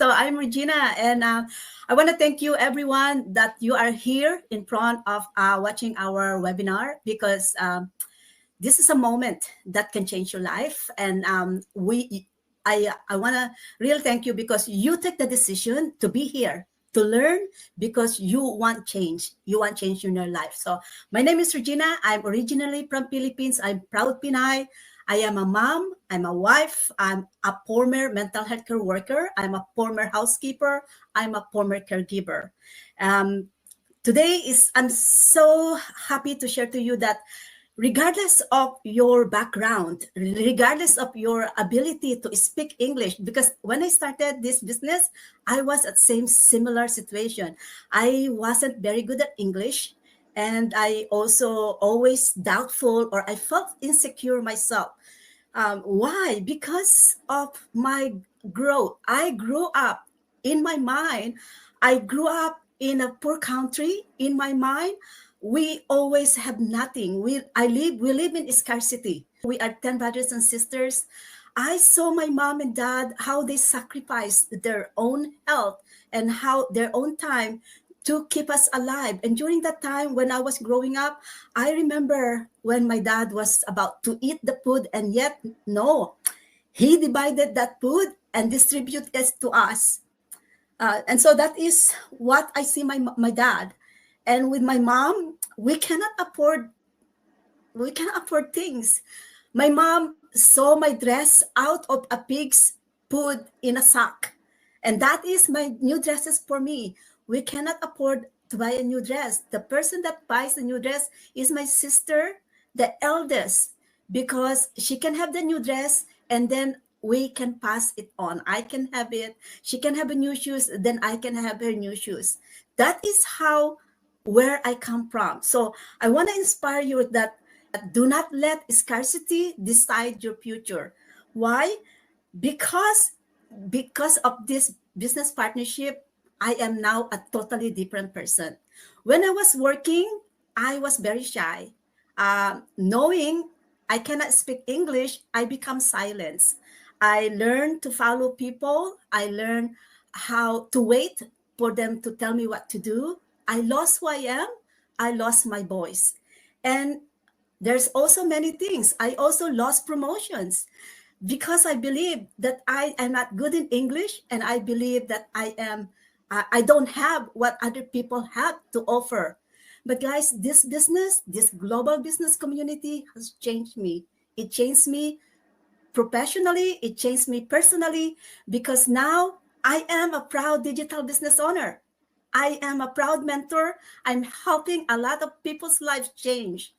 So I'm Regina, and I want to thank you, everyone, that you are here in front of watching our webinar, because this is a moment that can change your life. And I want to really thank you, because you take the decision to be here to learn, because you want change. You want change in your life. So my name is Regina. I'm originally from Philippines. I'm proud Pinay. I am a mom. I'm a wife. I'm a former mental health care worker. I'm a former housekeeper. I'm a former caregiver. Um, I'm so happy to share to you that regardless of your background, regardless of your ability to speak English, because when I started this business, I was at same similar situation. I wasn't very good at English, and I also always doubtful, or I felt insecure myself. Why? Because of my growth. I grew up in my mind. I grew up in a poor country. In my mind, we always have nothing. We live in scarcity. We are 10 brothers and sisters. I saw my mom and dad, how they sacrificed their own health and how their own time to keep us alive. And during that time when I was growing up, I remember when my dad was about to eat the food, and yet no, he divided that food and distributed it to us. And so that is what I see my dad. And with my mom, we cannot afford things. My mom saw my dress out of a pig's food in a sack. And that is my new dresses for me. We cannot afford to buy a new dress. The person that buys the new dress is my sister, the eldest, because she can have the new dress and then we can pass it on. I can have it. She can have a new shoes, then I can have her new shoes. That is how where I come from. So I want to inspire you that do not let scarcity decide your future. Why? Because because of this business partnership, I am now a totally different person. When I was working, I was very shy. Knowing I cannot speak English, I become silent. I learned to follow people. I learned how to wait for them to tell me what to do. I lost who I am. I lost my voice. And there's also many things. I also lost promotions because I believe that I am not good in English, and I believe that I don't have what other people have to offer. But guys, this business, this global business community has changed me. It changed me professionally, it changed me personally, because now I am a proud digital business owner. I am a proud mentor. I'm helping a lot of people's lives change.